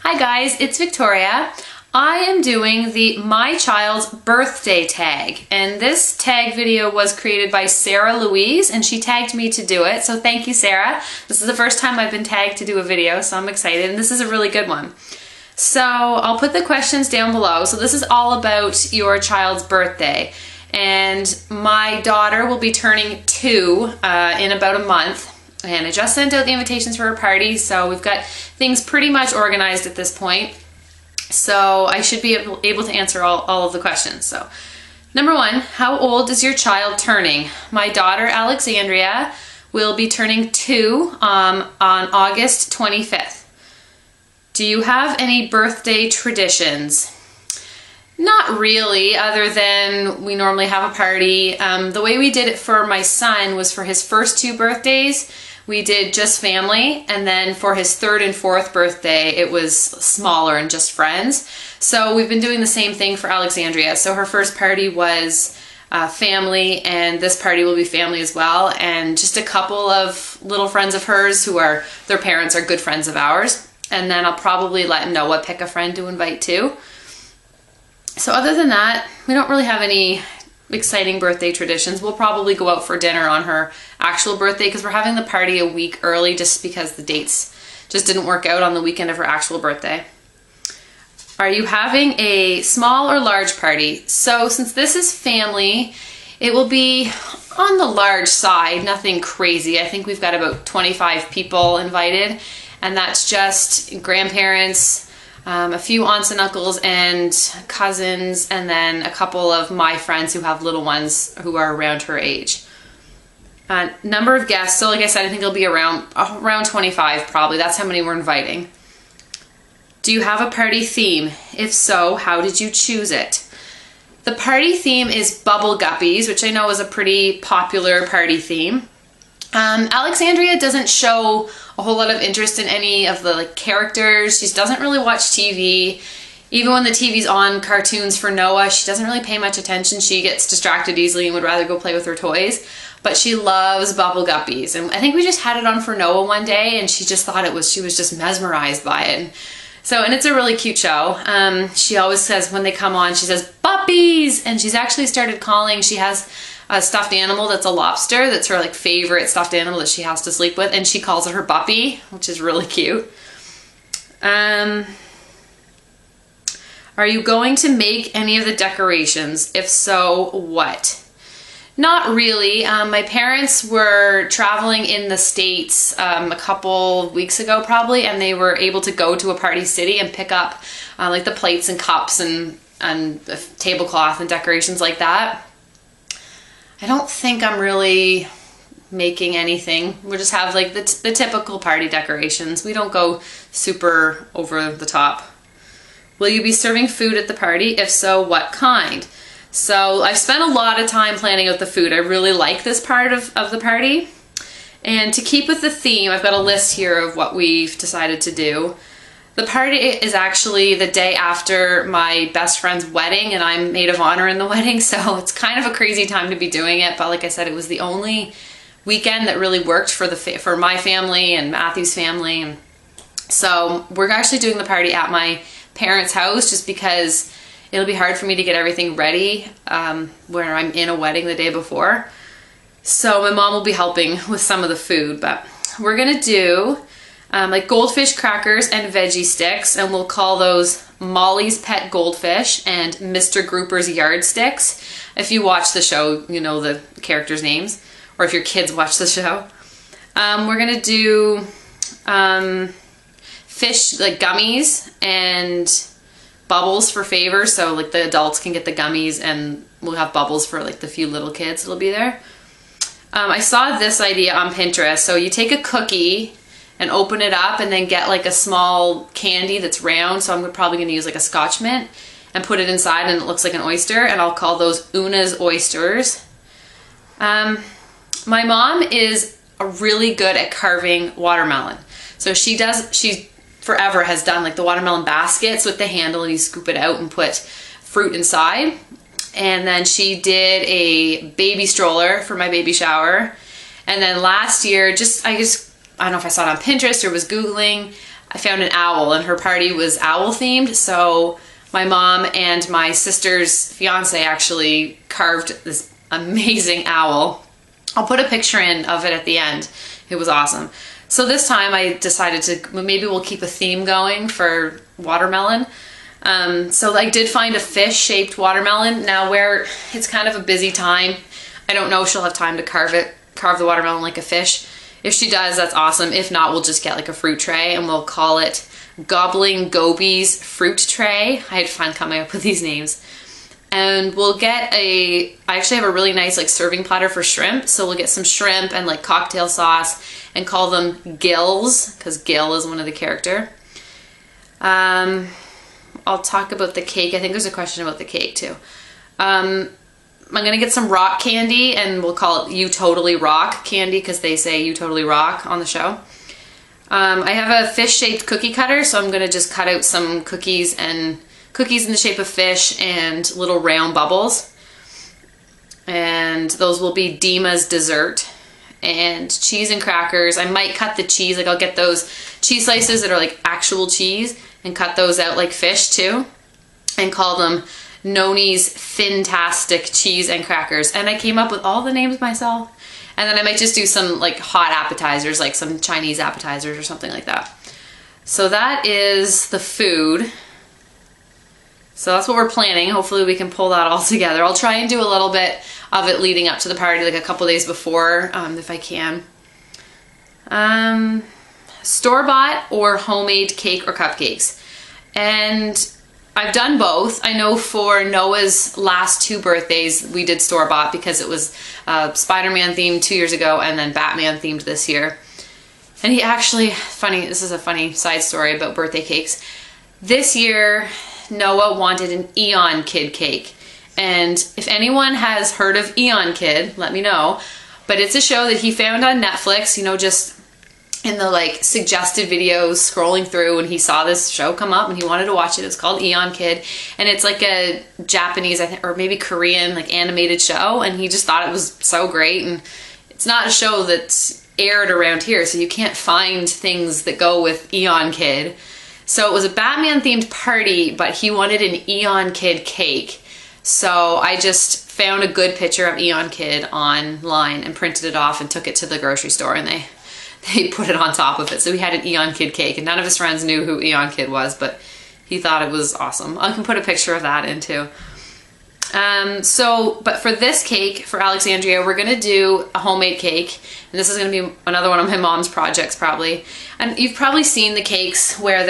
Hi guys, it's Victoria. I am doing the My Child's Birthday tag, and this tag video was created by Sarah Louise, and she tagged me to do it, so thank you, Sarah. This is the first time I've been tagged to do a video, so I'm excited, and this is a really good one. So I'll put the questions down below. So this is all about your child's birthday, and my daughter will be turning 2 in about a month. And I just sent out the invitations for her party, so we've got things pretty much organized at this point. So I should be able to answer all of the questions. So, number 1, how old is your child turning? My daughter, Alexandria, will be turning 2 on August 25th. Do you have any birthday traditions? Not really, other than we normally have a party. The way we did it for my son was for his first 2 birthdays, we did just family, and then for his 3rd and 4th birthday, it was smaller and just friends. So we've been doing the same thing for Alexandria. So her first party was family, and this party will be family as well, and just a couple of little friends of hers who are, their parents are good friends of ours. And then I'll probably let Noah pick a friend to invite too. So other than that, we don't really have any exciting birthday traditions. We'll probably go out for dinner on her actual birthday because we're having the party a week early just because the dates just didn't work out on the weekend of her actual birthday. Are you having a small or large party? So since this is family, it will be on the large side, nothing crazy. I think we've got about 25 people invited, and that's just grandparents, a few aunts and uncles and cousins, and then a couple of my friends who have little ones who are around her age. Number of guests, so like I said, I think it'll be around 25 probably. That's how many we're inviting. Do you have a party theme? If so, how did you choose it? The party theme is Bubble Guppies, which I know is a pretty popular party theme. Alexandria doesn't show a whole lot of interest in any of the characters. She doesn't really watch TV. Even when the TV's on cartoons for Noah, she doesn't really pay much attention. She gets distracted easily and would rather go play with her toys. But she loves Bubble Guppies. And I think we just had it on for Noah one day, and she just thought she was just mesmerized by it. So, and it's a really cute show. She always says when they come on, she says, "Puppies!" And she's actually started calling, she has a stuffed animal that's a lobster, that's her favorite stuffed animal that she has to sleep with, and she calls it her Buppy, which is really cute. Are you going to make any of the decorations? If so, what? Not really. My parents were traveling in the States a couple weeks ago probably, and they were able to go to a party city and pick up the plates and cups and the tablecloth and decorations like that. I don't think I'm really making anything. We'll just have the typical party decorations. We don't go super over the top. Will you be serving food at the party? If so, what kind? So I've spent a lot of time planning out the food. I really like this part of the party. And to keep with the theme, I've got a list here of what we've decided to do. The party is actually the day after my best friend's wedding, and I'm maid of honor in the wedding, so it's kind of a crazy time to be doing it, but like I said, it was the only weekend that really worked for my family and Matthew's family. So we're actually doing the party at my parents' house just because it'll be hard for me to get everything ready where I'm in a wedding the day before. So my mom will be helping with some of the food, but we're gonna do goldfish crackers and veggie sticks, and we'll call those Molly's Pet Goldfish and Mr. Grouper's Yard Sticks. If you watch the show, you know the characters' names, or if your kids watch the show. We're gonna do fish, gummies and bubbles for favor, so the adults can get the gummies, and we'll have bubbles for the few little kids that'll be there. I saw this idea on Pinterest. So you take a cookie and open it up and then get a small candy that's round. So I'm probably gonna use a Scotch mint and put it inside, and it looks like an oyster, and I'll call those Una's oysters. My mom is really good at carving watermelon. So she forever has done the watermelon baskets with the handle, and you scoop it out and put fruit inside. And then she did a baby stroller for my baby shower. And then last year, I don't know if I saw it on Pinterest or was Googling, I found an owl, and her party was owl themed, so my mom and my sister's fiance actually carved this amazing owl. I'll put a picture in of it at the end. It was awesome. So this time I decided to, maybe we'll keep a theme going for watermelon. So I did find a fish-shaped watermelon. Now where it's kind of a busy time, I don't know if she'll have time to carve the watermelon like a fish. If she does, that's awesome. If not, we'll just get like a fruit tray and we'll call it Gobbling Gobies Fruit Tray. I had fun coming up with these names. And we'll get I actually have a really nice like serving platter for shrimp. So we'll get some shrimp and like cocktail sauce and call them Gills, because Gil is one of the character. I'll talk about the cake. I think there's a question about the cake too. I'm gonna get some rock candy and we'll call it You Totally Rock candy because they say You Totally Rock on the show. I have a fish-shaped cookie cutter, so I'm gonna just cut out some cookies in the shape of fish and little round bubbles. And those will be Dima's dessert. And cheese and crackers. I might cut the cheese, like I'll get those cheese slices that are like actual cheese and cut those out like fish too and call them Noni's Fantastic Cheese and Crackers. And I came up with all the names myself. And then I might just do some like hot appetizers, like some Chinese appetizers or something like that. So that is the food. So that's what we're planning. Hopefully we can pull that all together. I'll try and do a little bit of it leading up to the party, like a couple days before, if I can. Store-bought or homemade cake or cupcakes. And I've done both. I know for Noah's last 2 birthdays, we did store-bought because it was Spider-Man themed 2 years ago and then Batman themed this year. And he actually, this is a funny side story about birthday cakes. This year, Noah wanted an Eon Kid cake. And if anyone has heard of Eon Kid, let me know. But it's a show that he found on Netflix, you know, just in the like suggested videos scrolling through, and he saw this show come up and he wanted to watch it. It's called Eon Kid, and it's like a Japanese, I think, or maybe Korean like animated show, and he just thought it was so great. And it's not a show that's aired around here, so you can't find things that go with Eon Kid. So it was a Batman themed party, but he wanted an Eon Kid cake. So I just found a good picture of Eon Kid online and printed it off and took it to the grocery store, and they put it on top of it. So we had an Eon Kid cake, and none of his friends knew who Eon Kid was, but he thought it was awesome. I can put a picture of that in too. But for this cake, for Alexandria, we're gonna do a homemade cake. And this is gonna be another one of my mom's projects probably. And you've probably seen the cakes where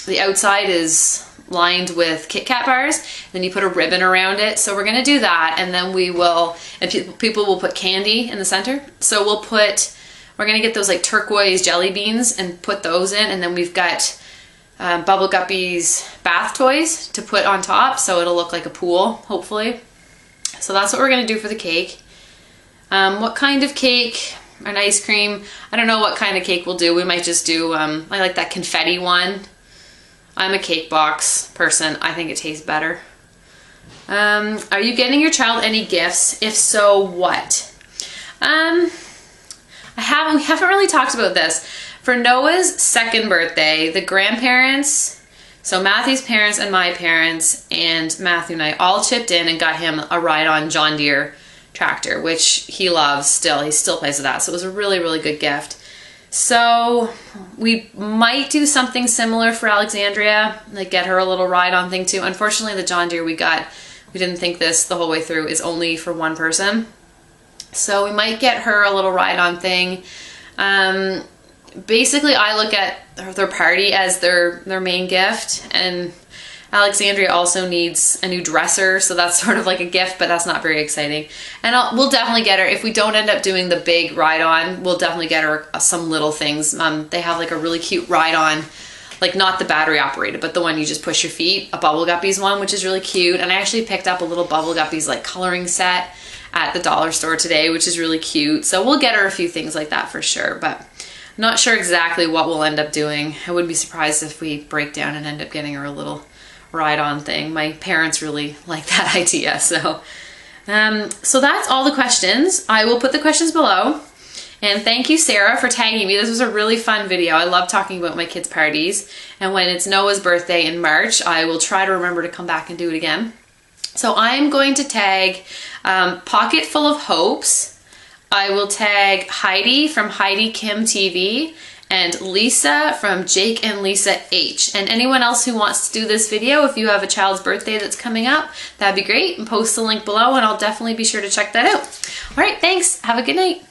the outside is lined with Kit Kat bars, then you put a ribbon around it. So we're gonna do that, and then people will put candy in the center. So we're gonna get those like turquoise jelly beans and put those in, and then we've got Bubble Guppy's bath toys to put on top, so it'll look like a pool, hopefully. So that's what we're gonna do for the cake. What kind of cake? An ice cream? I don't know what kind of cake we'll do. We might just do, I like that confetti one. I'm a cake box person. I think it tastes better. Are you getting your child any gifts? If so, what? We haven't really talked about this. For Noah's 2nd birthday, the grandparents, so Matthew's parents and my parents and Matthew and I all chipped in and got him a ride-on John Deere tractor, which he loves still. He still plays with that. So it was a really, really good gift. So we might do something similar for Alexandria, like get her a little ride-on thing too. Unfortunately, the John Deere we didn't think this the whole way through, is only for one person. So we might get her a little ride-on thing. Basically, I look at their party as their main gift, and Alexandria also needs a new dresser, so that's sort of like a gift, but that's not very exciting. And we'll definitely get her, if we don't end up doing the big ride-on, we'll definitely get her some little things. They have like a really cute ride-on, like not the battery operated, but the one you just push your feet, a Bubble Guppies one, which is really cute. And I actually picked up a little Bubble Guppies like coloring set at the dollar store today, which is really cute. So we'll get her a few things like that for sure, but I'm not sure exactly what we'll end up doing. I wouldn't be surprised if we break down and end up getting her a little ride-on thing. My parents really like that idea. So that's all the questions. I will put the questions below. And thank you, Sarah, for tagging me. This was a really fun video. I love talking about my kids' parties. And when it's Noah's birthday in March, I will try to remember to come back and do it again. So I'm going to tag Pocket Full of Hopes. I will tag Heidi from Heidi Kim TV and Lisa from Jake and Lisa H. And anyone else who wants to do this video, if you have a child's birthday that's coming up, that'd be great. And post the link below and I'll definitely be sure to check that out. All right, thanks. Have a good night.